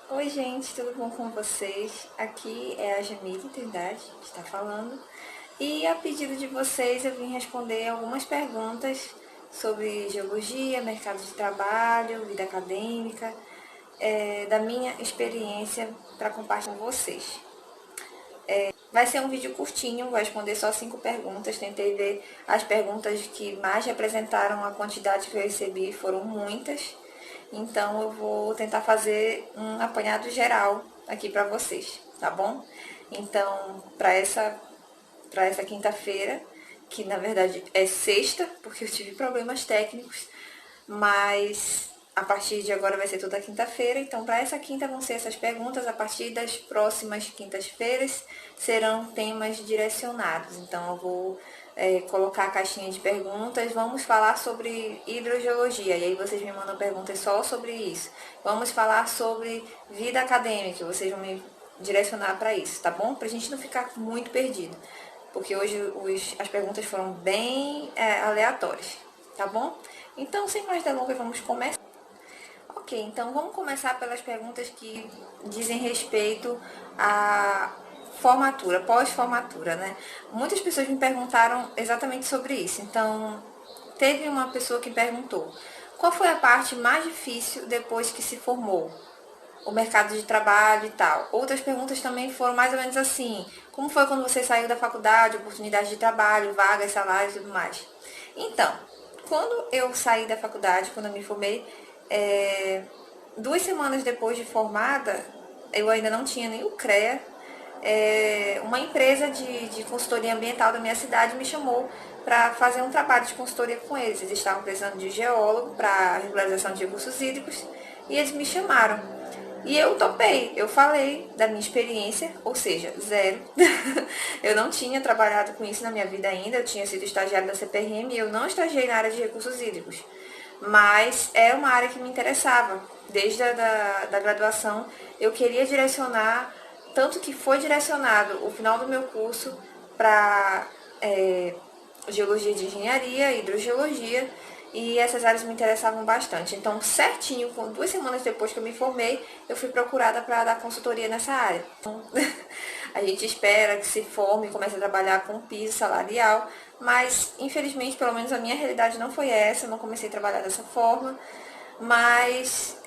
Oi gente, tudo bom com vocês? Aqui é a Jamile Trindade, que está falando. E a pedido de vocês eu vim responder algumas perguntas sobre geologia, mercado de trabalho, vida acadêmica, da minha experiência para compartilhar com vocês. Vai ser um vídeo curtinho, vou responder só 5 perguntas. Tentei ver as perguntas que mais representaram a quantidade que eu recebi, foram muitas. Então eu vou tentar fazer um apanhado geral aqui para vocês, tá bom? Então, para essa quinta-feira, que na verdade é sexta, porque eu tive problemas técnicos, mas a partir de agora vai ser toda quinta-feira. Então, para essa quinta vão ser essas perguntas. A partir das próximas quintas-feiras serão temas direcionados. Então, eu vou colocar a caixinha de perguntas. Vamos falar sobre hidrogeologia. E aí vocês me mandam perguntas só sobre isso. Vamos falar sobre vida acadêmica. Vocês vão me direcionar para isso, tá bom? Para a gente não ficar muito perdido. Porque hoje as perguntas foram bem aleatórias, tá bom? Então, sem mais delongas, vamos começar. Ok, então vamos começar pelas perguntas que dizem respeito à formatura, pós-formatura, né? Muitas pessoas me perguntaram exatamente sobre isso. Então, teve uma pessoa que perguntou: qual foi a parte mais difícil depois que se formou? O mercado de trabalho e tal. Outras perguntas também foram mais ou menos assim: como foi quando você saiu da faculdade, oportunidade de trabalho, vagas, salários e tudo mais? Então, quando eu saí da faculdade, quando eu me formei, 2 semanas depois de formada, eu ainda não tinha nem o CREA. Uma empresa de consultoria ambiental da minha cidade me chamou para fazer um trabalho de consultoria com eles. Eles estavam precisando de geólogo para regularização de recursos hídricos e eles me chamaram. E eu topei, eu falei da minha experiência, ou seja, zero. Eu não tinha trabalhado com isso na minha vida ainda, eu tinha sido estagiária da CPRM e eu não estagiei na área de recursos hídricos. Mas é uma área que me interessava. Desde da graduação, eu queria direcionar, tanto que foi direcionado o final do meu curso para geologia de engenharia, hidrogeologia, e essas áreas me interessavam bastante. Então, certinho, 2 semanas depois que eu me formei, eu fui procurada para dar consultoria nessa área. Então, a gente espera que se forme e comece a trabalhar com piso salarial, mas infelizmente, pelo menos a minha realidade não foi essa, eu não comecei a trabalhar dessa forma, mas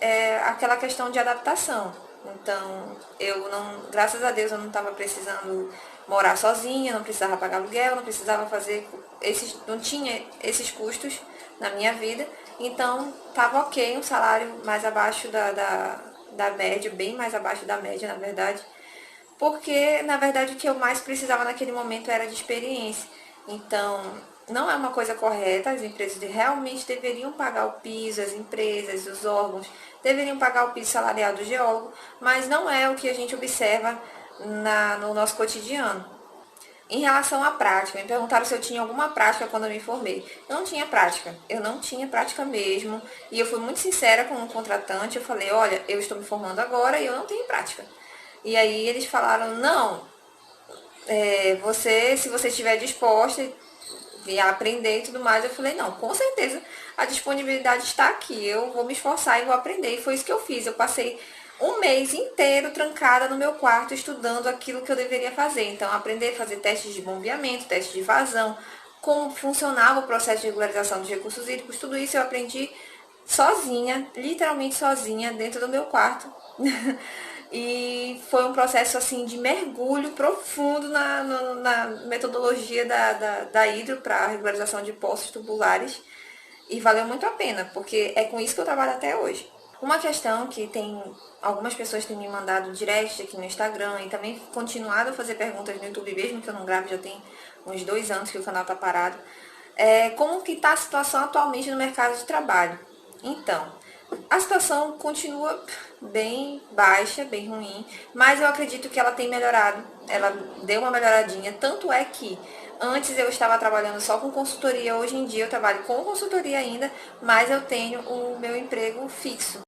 aquela questão de adaptação. Então, eu não, graças a Deus, eu não estava precisando morar sozinha, não precisava pagar aluguel, não precisava fazer não tinha esses custos na minha vida. Então, estava ok, um salário mais abaixo da média, bem mais abaixo da média, na verdade, porque, na verdade, o que eu mais precisava naquele momento era de experiência. Então, não é uma coisa correta, as empresas realmente deveriam pagar o piso, as empresas, os órgãos deveriam pagar o piso salarial do geólogo, mas não é o que a gente observa no nosso cotidiano. Em relação à prática, me perguntaram se eu tinha alguma prática quando eu me formei. Eu não tinha prática, eu não tinha prática mesmo, e eu fui muito sincera com o contratante, eu falei: olha, eu estou me formando agora e eu não tenho prática. E aí eles falaram: não, se você estiver disposta a aprender e tudo mais. Eu falei: não, com certeza a disponibilidade está aqui, eu vou me esforçar e vou aprender. E foi isso que eu fiz. Eu passei um mês inteiro trancada no meu quarto estudando aquilo que eu deveria fazer. Então, aprender a fazer testes de bombeamento, testes de vazão, como funcionava o processo de regularização dos recursos hídricos, tudo isso eu aprendi sozinha, literalmente sozinha, dentro do meu quarto. E foi um processo assim de mergulho profundo na metodologia da hidro para regularização de poços tubulares. E valeu muito a pena, porque é com isso que eu trabalho até hoje. Uma questão que algumas pessoas têm me mandado direct aqui no Instagram e também continuado a fazer perguntas no YouTube, mesmo que eu não grave, já tem uns 2 anos que o canal está parado, como que está a situação atualmente no mercado de trabalho. Então, a situação continua bem baixa, bem ruim, mas eu acredito que ela tem melhorado, ela deu uma melhoradinha, tanto é que antes eu estava trabalhando só com consultoria, hoje em dia eu trabalho com consultoria ainda, mas eu tenho o meu emprego fixo.